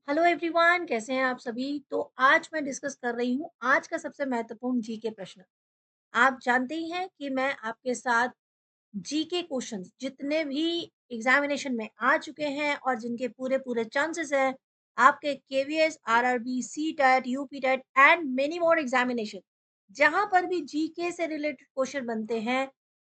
Hello everyone, कैसे हैं आप सभी। तो आज मैं डिस्कस कर रही हूँ आज का सबसे महत्वपूर्ण जीके प्रश्न। आप जानते ही हैं कि मैं आपके साथ जीके क्वेश्चंस जितने भी एग्जामिनेशन में आ चुके हैं और जिनके पूरे पूरे चांसेस हैं आपके KVS, RRB, C TET, UP TET and many more examination, जहां पर भी जीके से रिलेटेड क्वेश्चन बनते हैं,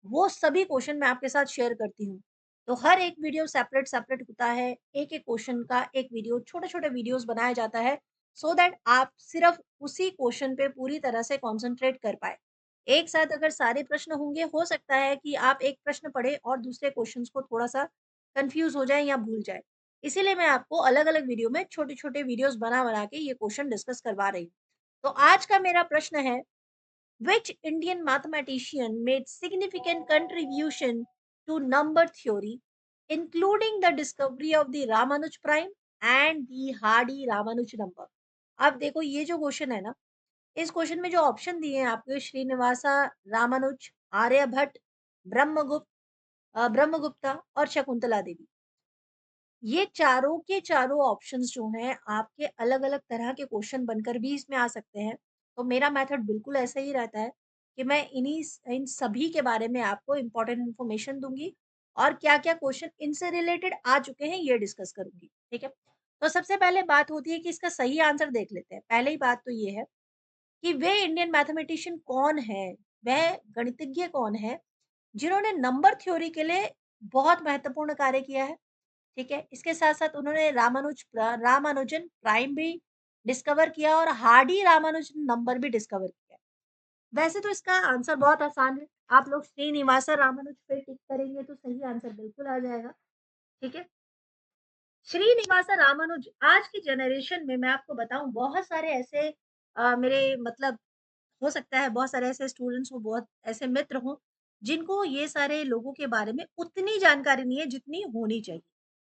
वो सभी क्वेश्चन मैं आपके साथ शेयर करती हूँ। तो हर एक वीडियो सेपरेट सेपरेट होता है, एक एक क्वेश्चन का एक वीडियो, छोटे छोटे वीडियोस बनाया जाता है, सो दैट आप सिर्फ उसी क्वेश्चन पे पूरी तरह से कंसंट्रेट कर पाए। एक साथ अगर सारे प्रश्न होंगे, हो सकता है कि आप एक प्रश्न पढ़े और दूसरे क्वेश्चंस को थोड़ा-सा कन्फ्यूज़ हो जाएँ या भूल जाएँ। इसीलिए मैं आपको अलग-अलग वीडियो में छोटे-छोटे वीडियोज़ बना-बना के ये क्वेश्चन डिस्कस करवा रही हूँ। तो आज का मेरा प्रश्न है, which Indian mathematician made significant contribution to number theory, including the discovery of the Ramanujan prime and the Hardy Ramanujan number. अब देखो ये जो क्वेश्चन है ना, इस क्वेश्चन में जो ऑप्शन दिए हैं आपको, श्रीनिवासा रामानुज, आर्यभट्ट, ब्रह्मगुप्ता और शकुंतला देवी। ये चारों के चारों ऑप्शंस जो हैं आपके अलग-अलग तरह के क्वेश्चन बनकर भी इसमें आ सकते हैं। तो मेरा मेथड बिल्कुल ऐसा ही रहता है कि मैं इन सभी के बारे में आपको इम्पोर्टेंट इन्फॉर्मेशन दूँगी और क्या-क्या क्वेश्चन इनसे रिलेटेड आ चुके हैं ये डिस्कस करूँगी। ठीक है? तो सबसे पहले बात होती है कि इसका सही आंसर देख लेते हैं। पहली बात तो ये है कि वे इंडियन मैथमेटिशियन कौन है, वह गणितज्ञ कौन है, जिन्होंने नंबर थ्योरी के लिए बहुत महत्वपूर्ण कार्य किया है। ठीक है? इसके साथ-साथ उन्होंने रामानुजन प्राइम भी डिस्कवर किया और हार्डी रामानुजन नंबर भी डिस्कवर किया। वैसे तो इसका आंसर बहुत आसान है। आप लोग श्रीनिवासा रामानुज पे टिक करेंगे तो सही आंसर बिल्कुल आ जाएगा। ठीक है? श्रीनिवासा रामानुज आज की जनरेशन में मैं आपको बताऊँ, बहुत सारे ऐसे मेरे मतलब हो सकता है बहुत सारे ऐसे स्टूडेंट्स हों, बहुत ऐसे मित्र हों, जिनको ये सारे लोगों के बारे में उतनी जानकारी नहीं है जितनी होनी चाहिए।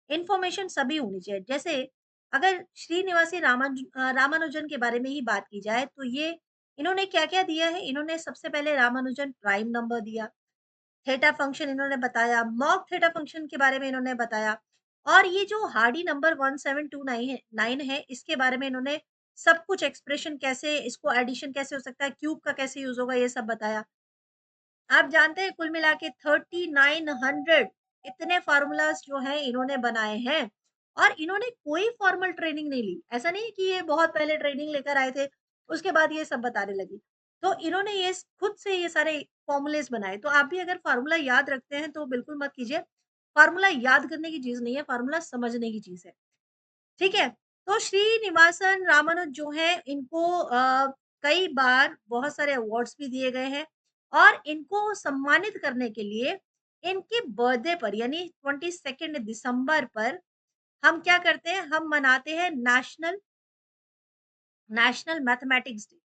इन्फॉर्मेशन सभी होनी चाहिए। जैसे अगर श्रीनिवासी रामानुजन के बारे में ही बात की जाए तो ये इन्होंने क्या-क्या दिया है? इन्होंने सबसे पहले रामानुजन प्राइम नंबर दिया, थीटा फंक्शन इन्होंने बताया, मॉक थीटा फंक्शन के बारे में इन्होंने बताया और ये जो हार्डी नंबर 1729 है 9 है, इसके बारे में इन्होंने सब कुछ एक्सप्रेशन कैसे, इसको एडिशन कैसे हो सकता है, क्यूब का कैसे यूज़ होगा, ये सब बताया। आप जानते हैं कुल मिला के 3900 इतने फ़ॉर्मूलाज़ जो हैं इन्होंने बनाए हैं और इन्होंने कोई फ़ॉर्मल ट्रेनिंग नहीं ली। ऐसा नहीं है कि ये बहुत पहले ट्रेनिंग लेकर आए थे, उसके बाद ये सब बताने लगी। तो इन्होंने ये खुद से ये सारे फ़ॉर्मूलेज़ बनाए। तो आप भी अगर फ़ॉर्मूला याद रखते हैं तो बिल्कुल मत कीजिए। फ़ॉर्मूला याद करने की चीज़ नहीं है, फ़ॉर्मूला समझने की चीज़ है। ठीक है? तो श्रीनिवासन रामानुज जो हैं इनको कई बार बहुत सारे अवार्ड्स भी दिए गए हैं और इनको सम्मानित करने के लिए इनके बर्थडे पर यानी 22 दिसंबर पर हम क्या करते हैं, हम मनाते हैं नेशनल मैथमेटिक्स डे।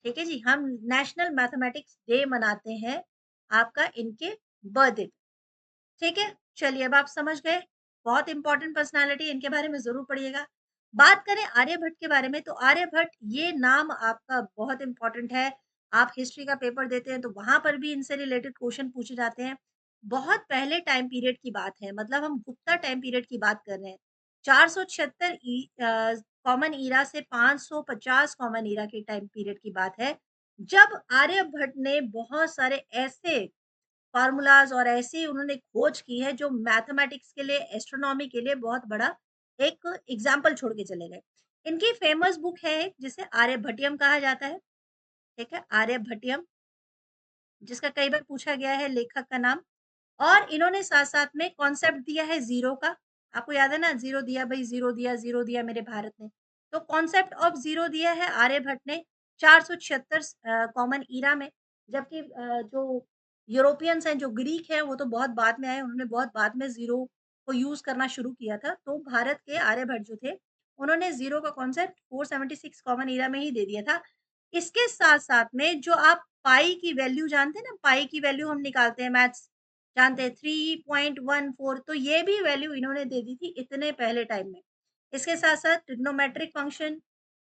ठीक है जी? हम नेशनल मैथमेटिक्स डे मनाते हैं आपका इनके बर्थडे। ठीक है? चलिए अब आप समझ गए, बहुत इम्पोर्टेंट पर्सनैलिटी, इनके बारे में ज़रूर पढ़िएगा। बात करें आर्यभट्ट के बारे में, तो आर्यभट्ट ये नाम आपका बहुत इम्पोर्टेंट है। आप हिस्ट्री का पेपर देते हैं, तो वहाँ पर भी इनसे रिलेटेड क्वेश्चन पूछे जाते हैं। बहुत पहले टाइम पीरियड की बात है, मतलब हम गुप्ता टाइम पीरियड की बात कर रहे हैं। 476 कॉमन ईरा से 550 कॉमन ईरा के टाइम पीरियड की बात है, जब आर्यभट्ट ने बहुत सारे ऐसे फ़ॉर्मूलाज़ और ऐसी उन्होंने खोज की है जो मैथमेटिक्स के लिए, एस्ट्रोनॉमी के लिए बहुत बड़ा एक एग्ज़ाम्पल छोड़ के चले गए। इनकी फ़ेमस बुक है एक जिसे आर्यभट्टियम कहा जाता है, ठीक है? आर्यभट्टियम, जिसका कई बार पूछा गया है लेखक का नाम। और इन्होंने साथ-साथ में कॉन्सेप्ट दिया है ज़ीरो का। आपको याद है ना, ज़ीरो दिया भई, ज़ीरो दिया मेरे भारत ने। तो कॉन्सेप्ट ऑफ ज़ीरो दिया है आर्यभट्ट ने 476 कॉमन ईरा में। जबकि जो यूरोपियंस हैं, जो ग्रीक हैं, वो तो बहुत बाद में आए, उन्होंने बहुत बाद में ज़ीरो को यूज़ करना शुरू किया था। तो भारत के आर्यभट्ट जो थे, उन्होंने ज़ीरो का कॉन्सेप्ट 476 कॉमन ईरा में ही दे दिया था। इसके साथ-साथ में जो आप पाई की वैल्यू जानते हैं ना, पाई की वैल्यू हम निकालते हैं, मैथ्स जानते हैं 3.14, तो ये भी वैल्यू इन्होंने दे दी थी इतने पहले टाइम में। इसके साथ-साथ ट्रिग्नोमेट्रिक फंक्शन,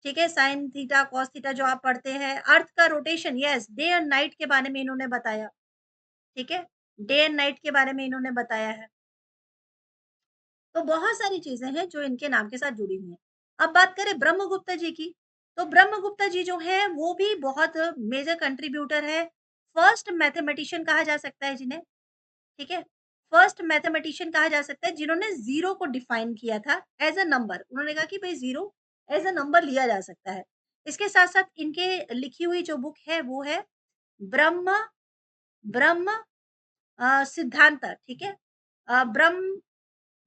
ठीक है, साइन थीटा, कॉस थीटा जो आप पढ़ते हैं, अर्थ का rotation, yes, day and night के बारे में इन्होंने बताया, ठीक है? डे एंड नाइट के बारे में इन्होंने बताया है। तो बहुत सारी चीज़ें हैं जो इनके नाम के साथ जुड़ी हुई हैं। अब बात करें ब्रह्मगुप्ता जी की, तो ब्रह्मगुप्ता जी जो हैं वो भी बहुत मेजर कंट्रीब्यूटर है। फर्स्ट मैथमेटिशियन कहा जा सकता है जिन्हें, ठीक है? फर्स्ट मैथमेटिशियन कहा जा सकता है जिन्होंने ज़ीरो को डिफाइन किया था एज़ अ नंबर। उन्होंने कहा कि भई ज़ीरो एज़ अ नंबर लिया जा सकता है। इसके साथ-साथ इनके लिखी हुई जो बुक है वो है ब्रह्म ब्रह्म सिद्धांत, ठीक है?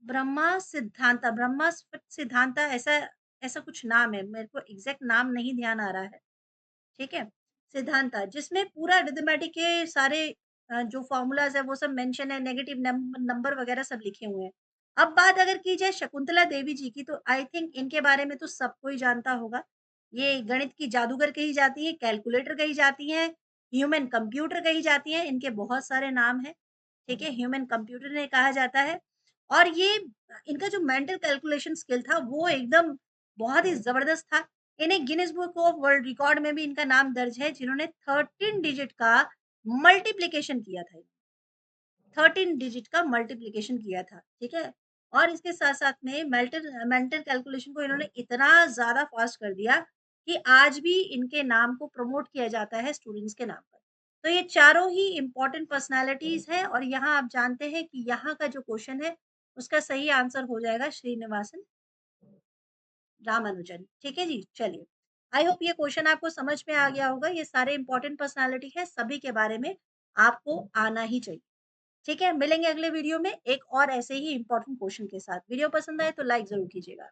ब्रह्मा सिद्धांत ऐसा ऐसा कुछ नाम है, मेरे को एग्ज़ैक्ट नाम नहीं ध्यान आ रहा है, ठीक है? सिद्धांता जिसमें पूरा अरिथमेटिक के सारे जो फ़ॉर्मूलाज़ है वो सब मेंशन है, नेगेटिव नंबर वगैरह सब लिखे हुए हैं। अब बात अगर की जाए शकुंतला देवी जी की तो आई थिंक इनके बारे में तो सब कोई जानता होगा। ये गणित की जादूगर कही जाती हैं, कैलकुलेटर कही जाती हैं, ह्यूमन कंप्यूटर कही जाती हैं, इनके बहुत सारे नाम हैं, ठीक है? ह्यूमन कंप्यूटर इन्हें कहा जाता है और ये इनका जो मेंटल कैलकुलेशन स्किल था वो एकदम बहुत ही ज़बरदस्त था। इन्हें Guinness book of world record में भी इनका नाम दर्ज है जिन्होंने 13 डिजिट का मल्टीप्लिकेशन किया था। 13 डिजिट का मल्टीप्लिकेशन किया था, ठीक है? और इसके साथ-साथ में मेंटल मेंटल कैलकुलेशन को इन्होंने इतना ज़्यादा फ़ास्ट कर दिया कि आज भी इनके नाम को प्रमोट किया जाता है स्टूडेंट्स के नाम पर। तो ये चारों ही इम्पोर्टेंट पर्सनैलिटीज़ हैं और यहाँ आप जानते हैं कि यहाँ का जो क्वेश्चन है, उसका सही आंसर हो जाएगा श्रीनिवासन रामानुजन, ठीक है जी? चलिए, आई होप ये क्वेश्चन आपको समझ में आ गया होगा, ये सारे इम्पोर्टेंट पर्सनैलिटी हैं, सभी के बारे में आपको आना ही चाहिए, ठीक है? मिलेंगे अगले वीडियो में एक और ऐसे ही इम्पोर्टेंट क्वेश्चन के साथ। वीडियो पसंद आए तो लाइक ज़रूर कीजिएगा।